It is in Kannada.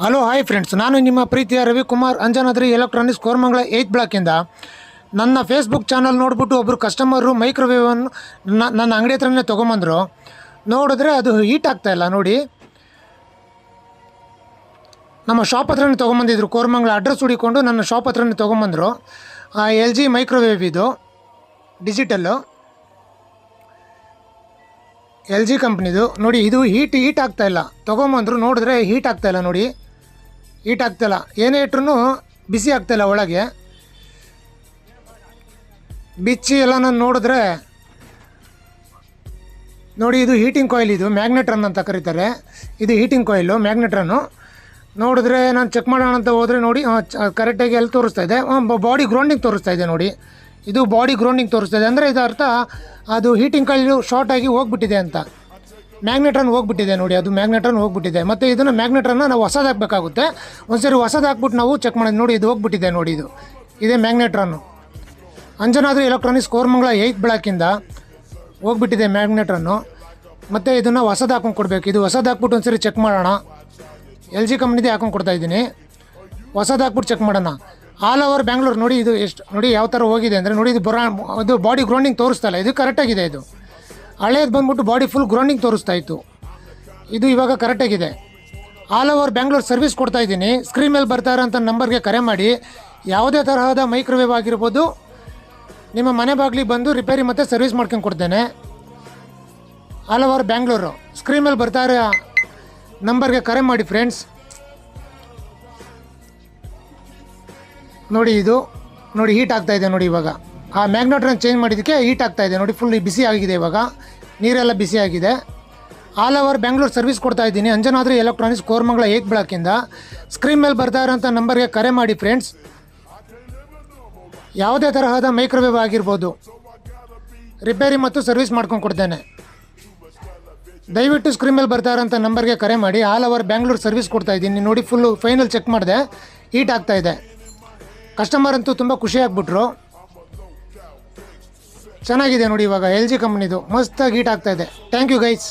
ಹಲೋ ಹಾಯ್ ಫ್ರೆಂಡ್ಸ್, ನಾನು ನಿಮ್ಮ ಪ್ರೀತಿಯ ರವಿಕುಮಾರ್ ಅಂಜನಾದ್ರಿ ಎಲೆಕ್ಟ್ರಾನಿಕ್ಸ್ ಕೋರಮಂಗಲ 8th ಬ್ಲಾಕಿಂದ. ನನ್ನ ಫೇಸ್ಬುಕ್ ಚಾನಲ್ ನೋಡಿಬಿಟ್ಟು ಒಬ್ಬರು ಕಸ್ಟಮರು ಮೈಕ್ರೋವೇವನ್ನು ನನ್ನ ಅಂಗಡಿ ಹತ್ರನೇ ತೊಗೊಂಬಂದರು. ನೋಡಿದ್ರೆ ಅದು ಹೀಟ್ ಆಗ್ತಾಯಿಲ್ಲ ನೋಡಿ. ನಮ್ಮ ಶಾಪ್ ಹತ್ರನೇ ತೊಗೊಂಬಂದಿದ್ರು, ಕೋರಮಂಗಲ ಅಡ್ರೆಸ್ ಹುಡಿಕೊಂಡು ನನ್ನ ಶಾಪ್ ಹತ್ರನೇ ತೊಗೊಂಬಂದರು. LG ಮೈಕ್ರೋವೇವ್ ಇದು ಡಿಜಿಟಲ್ಲು, LG ಕಂಪ್ನಿದು ನೋಡಿ. ಇದು ಹೀಟ್ ಆಗ್ತಾಯಿಲ್ಲ. ತೊಗೊಂಬಂದರು, ನೋಡಿದ್ರೆ ಹೀಟ್ ಆಗ್ತಾಯಿಲ್ಲ ನೋಡಿ, ಹೀಟ್ ಆಗ್ತಾಯಿಲ್ಲ. ಏನೇ ಇಟ್ರೂ ಬಿಸಿ ಆಗ್ತಾಯಿಲ್ಲ. ಒಳಗೆ ಬಿಚ್ಚಿ ಎಲ್ಲ ನಾನು ನೋಡಿದ್ರೆ ನೋಡಿ, ಇದು ಹೀಟಿಂಗ್ ಕಾಯಿಲ್, ಇದು ಮ್ಯಾಗ್ನೆಟ್ರನ್ ಅಂತ ಕರೀತಾರೆ. ಇದು ಹೀಟಿಂಗ್ ಕಾಯಿಲು ಮ್ಯಾಗ್ನೆಟ್ರನ್ನು. ನೋಡಿದ್ರೆ ನಾನು ಚೆಕ್ ಮಾಡೋಣ ಅಂತ ಹೋದರೆ ನೋಡಿ ಕರೆಕ್ಟಾಗಿ ಎಲ್ಲಿ ತೋರಿಸ್ತಾ ಇದೆ, ಬಾಡಿ ಗ್ರೌಂಡಿಂಗ್ ತೋರಿಸ್ತಾ ಇದೆ ನೋಡಿ. ಇದು ಬಾಡಿ ಗ್ರೌಂಡಿಂಗ್ ತೋರಿಸ್ತಾ ಇದೆ ಅಂದರೆ ಇದರ ಅರ್ಥ ಅದು ಹೀಟಿಂಗ್ ಕಾಯಿಲು ಶಾರ್ಟಾಗಿ ಹೋಗ್ಬಿಟ್ಟಿದೆ ಅಂತ. ಮ್ಯಾಗ್ನೆಟ್ರನ್ ಹೋಗ್ಬಿಟ್ಟಿದೆ ನೋಡಿ, ಅದು ಮ್ಯಾಗ್ನೆಟ್ರನ್ ಹೋಗ್ಬಿಟ್ಟಿದೆ. ಮತ್ತು ಇದನ್ನು ಮ್ಯಾಗ್ನೆಟ್ರನ್ನ ನಾವು ಹೊಸದು ಹಾಕಬೇಕಾಗುತ್ತೆ. ಒಂದ್ಸರಿ ಹೊಸದು ಹಾಕ್ಬಿಟ್ಟು ನಾವು ಚೆಕ್ ಮಾಡೋದು ನೋಡಿ. ಇದು ಹೋಗ್ಬಿಟ್ಟಿದೆ ನೋಡಿ, ಇದೇ ಮ್ಯಾಗ್ನೆಟ್ರನ್ನು. ಅಂಜನಾದ್ರಿ ಎಲೆಕ್ಟ್ರಾನಿಕ್ಸ್ ಕೋರಮಂಗಲ 8th ಬ್ಲಾಕಿಂದ ಹೋಗ್ಬಿಟ್ಟಿದೆ ಮ್ಯಾಗ್ನೆಟ್ರನ್ನು. ಮತ್ತು ಇದನ್ನು ಹೊಸದು ಹಾಕೊಂಡು ಕೊಡಬೇಕು. ಇದು ಹೊಸದು ಹಾಕ್ಬಿಟ್ಟು ಒಂದ್ಸರಿ ಚೆಕ್ ಮಾಡೋಣ. LG ಕಂಪ್ನಿದೇ ಹಾಕೊಂಡು ಕೊಡ್ತಾಯಿದ್ದೀನಿ. ಹೊಸದು ಹಾಕ್ಬಿಟ್ಟು ಚೆಕ್ ಮಾಡೋಣ. ಆಲ್ ಓವರ್ ಬ್ಯಾಂಗ್ಳೂರು ನೋಡಿ, ಇದು ಎಷ್ಟು ನೋಡಿ ಯಾವ ಥರ ಹೋಗಿದೆ ಅಂದರೆ ನೋಡಿ. ಇದು ಬಾಡಿ ಗ್ರೌಂಡಿಂಗ್ ತೋರಿಸ್ತಾ ಇಲ್ಲ. ಇದು ಕರೆಕ್ಟಾಗಿದೆ. ಇದು ಹಳೇದು ಬಂದ್ಬಿಟ್ಟು ಬಾಡಿ ಫುಲ್ ಗ್ರೌಂಡಿಂಗ್ ತೋರಿಸ್ತಾ ಇತ್ತು. ಇದು ಇವಾಗ ಕರೆಕ್ಟಾಗಿದೆ. ಆಲ್ ಓವರ್ ಬ್ಯಾಂಗ್ಳೂರು ಸರ್ವಿಸ್ ಕೊಡ್ತಾಯಿದ್ದೀನಿ. ಸ್ಕ್ರೀನ್ ಮೇಲೆ ಬರ್ತಾ ಇರೋಂಥ ನಂಬರ್ಗೆ ಕರೆ ಮಾಡಿ. ಯಾವುದೇ ತರಹದ ಮೈಕ್ರೋವೇವ್ ಆಗಿರ್ಬೋದು, ನಿಮ್ಮ ಮನೆ ಬಾಗಿಲಿಗೆ ಬಂದು ರಿಪೇರಿ ಮತ್ತು ಸರ್ವಿಸ್ ಮಾಡ್ಕೊಂಡು ಕೊಡ್ತೇನೆ. ಆಲ್ ಓವರ್ ಬ್ಯಾಂಗ್ಳೂರು ಸ್ಕ್ರೀನ್ ಮೇಲೆ ಬರ್ತಾ ಇರೋ ನಂಬರ್ಗೆ ಕರೆ ಮಾಡಿ ಫ್ರೆಂಡ್ಸ್. ನೋಡಿ, ಇದು ನೋಡಿ ಹೀಟ್ ಆಗ್ತಾಯಿದೆ ನೋಡಿ. ಇವಾಗ ಆ ಮ್ಯಾಗ್ನೆಟ್ರನ್ನು ಚೇಂಜ್ ಮಾಡಿದ್ದಕ್ಕೆ ಹೀಟ್ ಆಗ್ತಾಯಿದೆ ನೋಡಿ. ಫುಲ್ ಬಿಸಿ ಆಗಿದೆ, ಇವಾಗ ನೀರೆಲ್ಲ ಬಿಸಿ ಆಗಿದೆ. ಆಲ್ ಓವರ್ ಬ್ಯಾಂಗ್ಳೂರು ಸರ್ವಿಸ್ ಕೊಡ್ತಾಯಿದ್ದೀನಿ. ಅಂಜನಾದ್ರಿ ಎಲೆಕ್ಟ್ರಾನಿಕ್ಸ್ ಕೋರಮಂಗಲ 8th ಬ್ಲಾಕಿಂದ. ಸ್ಕ್ರೀನ್ ಮೇಲೆ ಬರ್ತಾ ಇರೋಂಥ ನಂಬರ್ಗೆ ಕರೆ ಮಾಡಿ ಫ್ರೆಂಡ್ಸ್. ಯಾವುದೇ ತರಹದ ಮೈಕ್ರೋವೇವ್ ಆಗಿರ್ಬೋದು, ರಿಪೇರಿ ಮತ್ತು ಸರ್ವಿಸ್ ಮಾಡ್ಕೊಂಡು ಕೊಡ್ತೇನೆ. ದಯವಿಟ್ಟು ಸ್ಕ್ರೀನ್ ಮೇಲೆ ಬರ್ತಾ ಇರೋಂಥ ನಂಬರ್ಗೆ ಕರೆ ಮಾಡಿ. ಆಲ್ ಓವರ್ ಬ್ಯಾಂಗ್ಳೂರು ಸರ್ವಿಸ್ ಕೊಡ್ತಾಯಿದ್ದೀನಿ ನೋಡಿ. ಫುಲ್ಲು ಫೈನಲ್ ಚೆಕ್ ಮಾಡಿದೆ, ಹೀಟ್ ಆಗ್ತಾಯಿದೆ. ಕಸ್ಟಮರ್ ಅಂತೂ ತುಂಬ ಖುಷಿಯಾಗ್ಬಿಟ್ರು. ಚೆನ್ನಾಗಿದೆ ನೋಡಿ. ಇವಾಗ LG ಕಂಪ್ನಿದು ಮಸ್ತಾಗಿ ಹೀಟ್ ಆಗ್ತಾಯಿದೆ. Thank you guys.